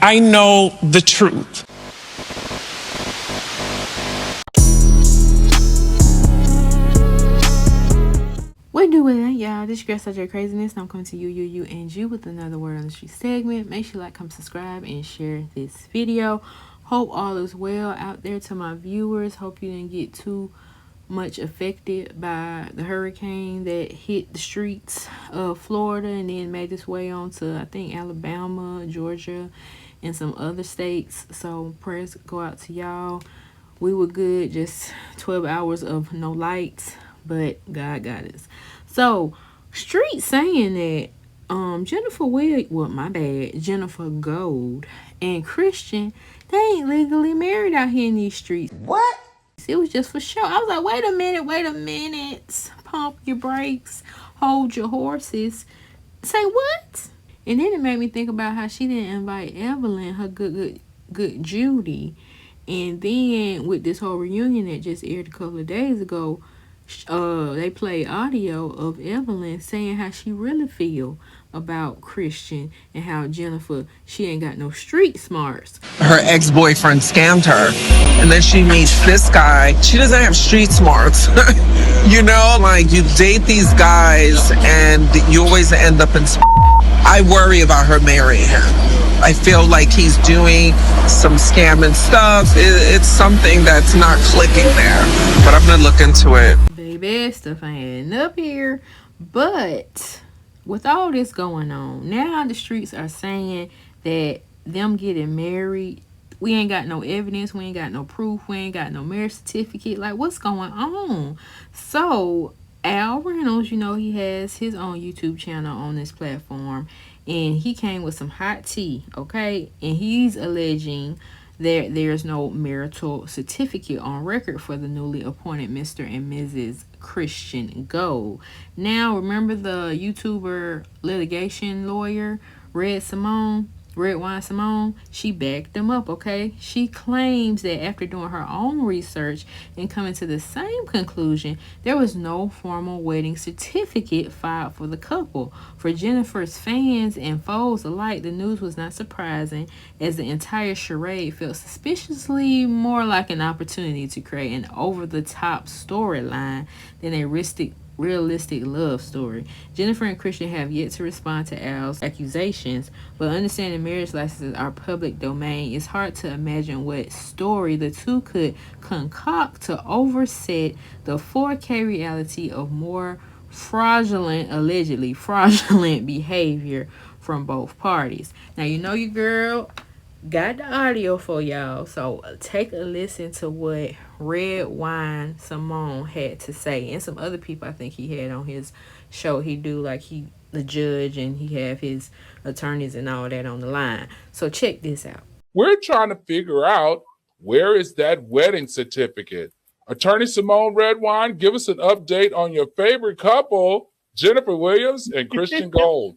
I know the truth. What do it, y'all? This is your girl, such a craziness. I'm coming to you and you with another word on the street segment. Make sure you like, comment, subscribe, and share this video. Hope all is well out there to my viewers. Hope you didn't get too much affected by the hurricane that hit the streets of Florida and then made its way on to, I think, Alabama, Georgia, and some other states. So prayers go out to y'all. We were good, just 12 hours of no lights, but God got us. So street saying that Jennifer Gold and Christian, they ain't legally married out here in these streets. What? It was just for show. I was like, wait a minute. Pump your brakes. Hold your horses. Say what? And then it made me think about how she didn't invite Evelyn, her good Judy. And then with this whole reunion that just aired a couple of days ago, they played audio of Evelyn saying how she really feel about Christian and how Jennifer, she ain't got no street smarts. Her ex-boyfriend scammed her, and then she meets this guy. She doesn't have street smarts. You know, like, you date these guys and you always end up in I worry about her marrying him. I feel like he's doing some scamming stuff. It's something that's not clicking there, but I'm gonna look into it. Baby, stuff ain't up here. But with all this going on, now the streets are saying that them getting married, we ain't got no evidence, we ain't got no proof, we ain't got no marriage certificate. Like, what's going on? So Al Reynolds, you know, he has his own YouTube channel on this platform, and he came with some hot tea, okay? And he's alleging that there's no marital certificate on record for the newly appointed Mr. and Mrs. Christian Gold. Now, remember the YouTuber litigation lawyer, Red Wine Simone? She backed them up, okay? She claims that after doing her own research and coming to the same conclusion, there was no formal wedding certificate filed for the couple. For Jennifer's fans and foes alike, the news was not surprising, as the entire charade felt suspiciously more like an opportunity to create an over-the-top storyline than a realistic love story. Jennifer and Christian have yet to respond to Al's accusations, but understanding marriage licenses are public domain, it's hard to imagine what story the two could concoct to overset the 4K reality of more allegedly fraudulent behavior from both parties. Now, you know your girl got the audio for y'all, so take a listen to what Red Wine Simone had to say, and some other people I think he had on his show. He do like he the judge, and he have his attorneys and all that on the line. So check this out. We're trying to figure out, where is that wedding certificate? Attorney Simone Redwine, give us an update on your favorite couple, Jennifer Williams and Christian Gold.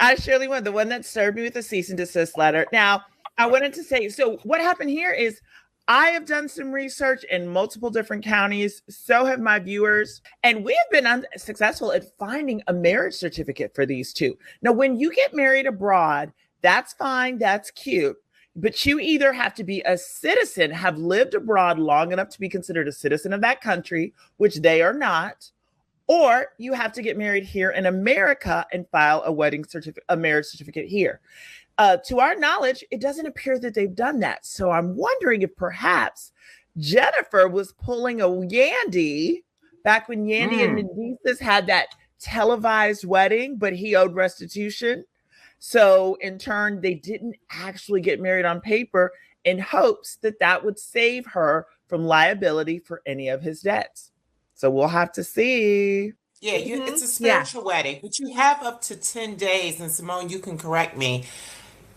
I surely would. The one that served me with a cease and desist letter. Now, I wanted to say, so what happened here is I have done some research in multiple different counties. So have my viewers. And we have been unsuccessful at finding a marriage certificate for these two. Now, when you get married abroad, that's fine. That's cute. But you either have to be a citizen, have lived abroad long enough to be considered a citizen of that country, which they are not, or you have to get married here in America and file a marriage certificate here. To our knowledge, it doesn't appear that they've done that. So I'm wondering if perhaps Jennifer was pulling a Yandy back when Yandy and Mendeces had that televised wedding, but he owed restitution. So in turn, they didn't actually get married on paper in hopes that that would save her from liability for any of his debts. So we'll have to see. Yeah, it's a spiritual wedding, but you have up to 10 days, and Simone, you can correct me.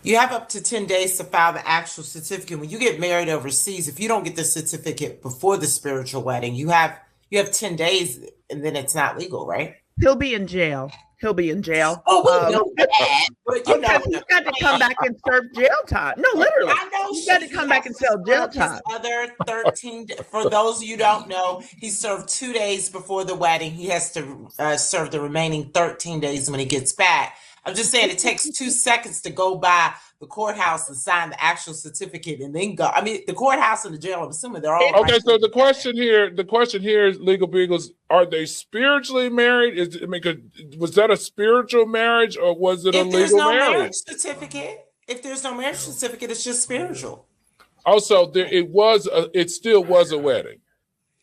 You have up to 10 days to file the actual certificate. When you get married overseas, if you don't get the certificate before the spiritual wedding, you have 10 days, and then it's not legal, right? He'll be in jail. Oh, we know that. But you know, he's got to come back and serve jail time. No, literally. I know he's got to come back and serve jail time. Other 13, for those of you who don't know, he served 2 days before the wedding. He has to serve the remaining 13 days when he gets back. I'm just saying it takes 2 seconds to go by the courthouse and sign the actual certificate and then go. I mean, the courthouse and the jail, I'm assuming they're all okay. So the question here is, Legal Beagles, are they spiritually married? Was that a spiritual marriage or was it a legal marriage? If there's no marriage certificate, it's just spiritual. Also, it still was a wedding.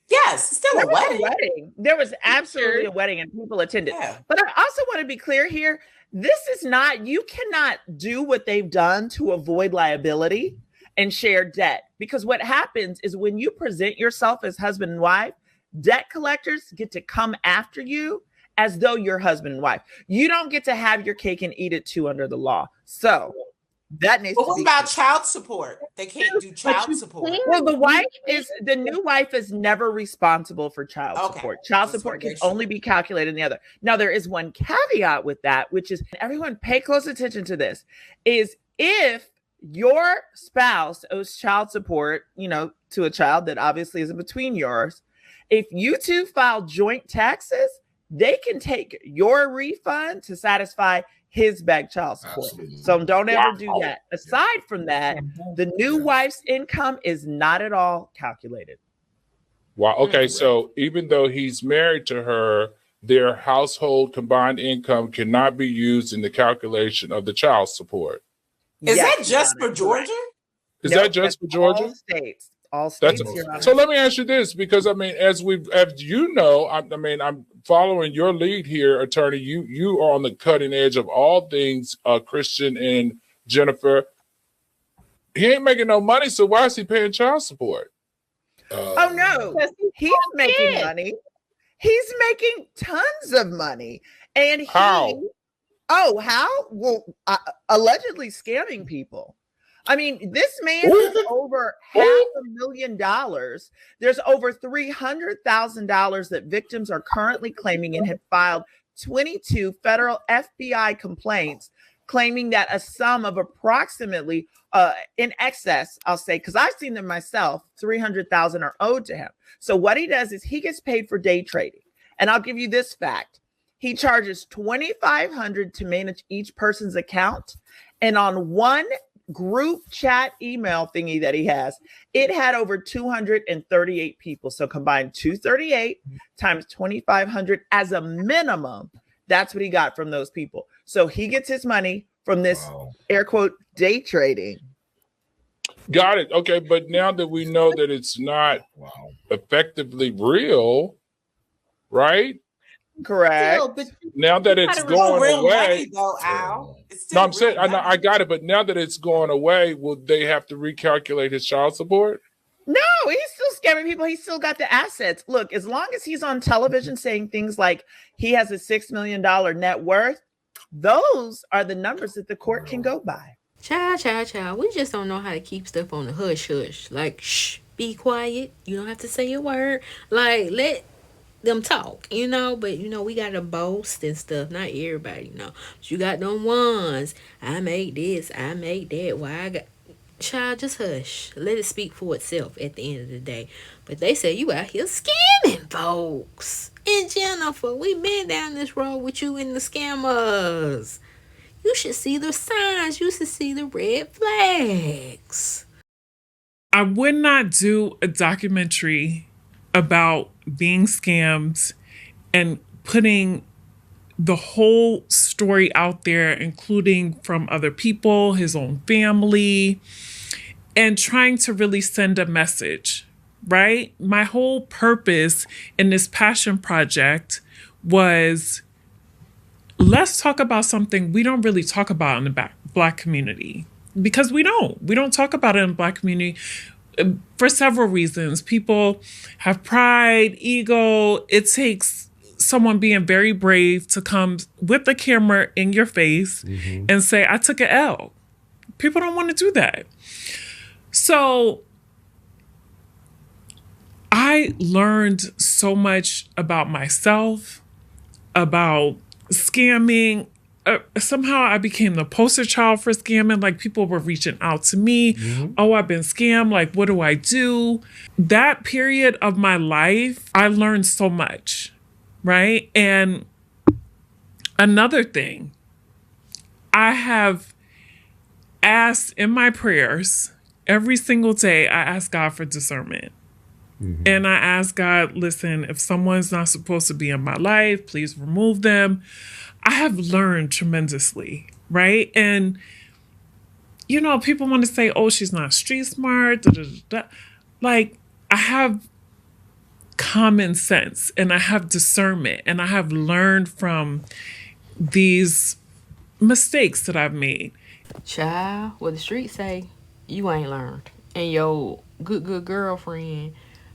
Yes, it's still a wedding. There was absolutely a wedding and people attended. Yeah. But I also want to be clear here. You cannot do what they've done to avoid liability and share debt. Because what happens is when you present yourself as husband and wife, debt collectors get to come after you as though you're husband and wife. You don't get to have your cake and eat it too under the law. So that needs to be. What about child support? They can't do child support. Well, the new wife is never responsible for child support. Child support can only be calculated in the other. Now, there is one caveat with that, which is, everyone pay close attention to this, is if your spouse owes child support, to a child that obviously isn't between yours, if you two file joint taxes, they can take your refund to satisfy his back child support. Absolutely. So don't ever do that. Aside from that, the new wife's income is not at all calculated. Wow. Okay. So even though he's married to her, their household combined income cannot be used in the calculation of the child support. Is that just for Georgia? Is that just for Georgia? All states. All states. So let me ask you this, because as you know, I'm following your lead here, attorney. You are on the cutting edge of all things Christian and Jennifer. He ain't making no money, so why is he paying child support? Oh no, he's making money. He's making tons of money, and how? Oh, how? Well, allegedly scamming people. I mean, this man is over $500,000. There's over $300,000 that victims are currently claiming and have filed 22 federal FBI complaints claiming that a sum of approximately in excess, I'll say, because I've seen them myself, 300,000 are owed to him. So what he does is he gets paid for day trading. And I'll give you this fact. He charges $2,500 to manage each person's account. And on one group chat email thingy that he has, it had over 238 people. So combined 238 times 2,500 as a minimum. That's what he got from those people. So he gets his money from this air quote day trading. Got it. Okay. But now that we know that it's not effectively real, right? Correct. Still, now that it's going away, though, Al. No, I'm saying I got it, but now that it's going away, will they have to recalculate his child support? No, he's still scamming people. He's still got the assets. Look, as long as he's on television saying things like he has a $6 million net worth, those are the numbers that the court can go by. Child. We just don't know how to keep stuff on the hush. Like, shh, be quiet. You don't have to say a word. Like, let them talk, but we gotta boast and stuff. Not everybody, but you got them ones. I make this, I make that. Why I got child, just hush. Let it speak for itself at the end of the day. But they say you out here scamming folks. And Jennifer, we been down this road with you and the scammers. You should see the signs. You should see the red flags. I would not do a documentary about being scammed and putting the whole story out there, including from other people, his own family, and trying to really send a message, right? My whole purpose in this passion project was, let's talk about something we don't really talk about in the Black community, because we don't talk about it in the Black community. For several reasons. People have pride, ego. It takes someone being very brave to come with the camera in your face and say, I took an L. People don't want to do that. So I learned so much about myself, about scamming. Somehow I became the poster child for scamming. Like, people were reaching out to me. Oh, I've been scammed. Like, what do I do? That period of my life, I learned so much, right? And another thing, I have asked in my prayers every single day, I ask God for discernment. And I ask God, listen, if someone's not supposed to be in my life, please remove them. I have learned tremendously, right? And, you know, people want to say, oh, she's not street smart. Da, da, da, da. Like, I have common sense and I have discernment and I have learned from these mistakes that I've made. Child, what the streets say, you ain't learned. And your good girlfriend,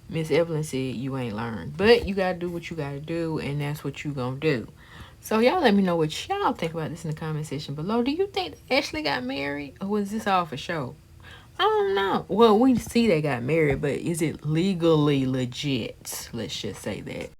Miss Evelyn, said you ain't learned. But you gotta do what you gotta do, and that's what you gonna do. So y'all let me know what y'all think about this in the comment section below. Do you think they actually got married, or was this all for show? I don't know. Well, we see they got married, but is it legally legit? Let's just say that.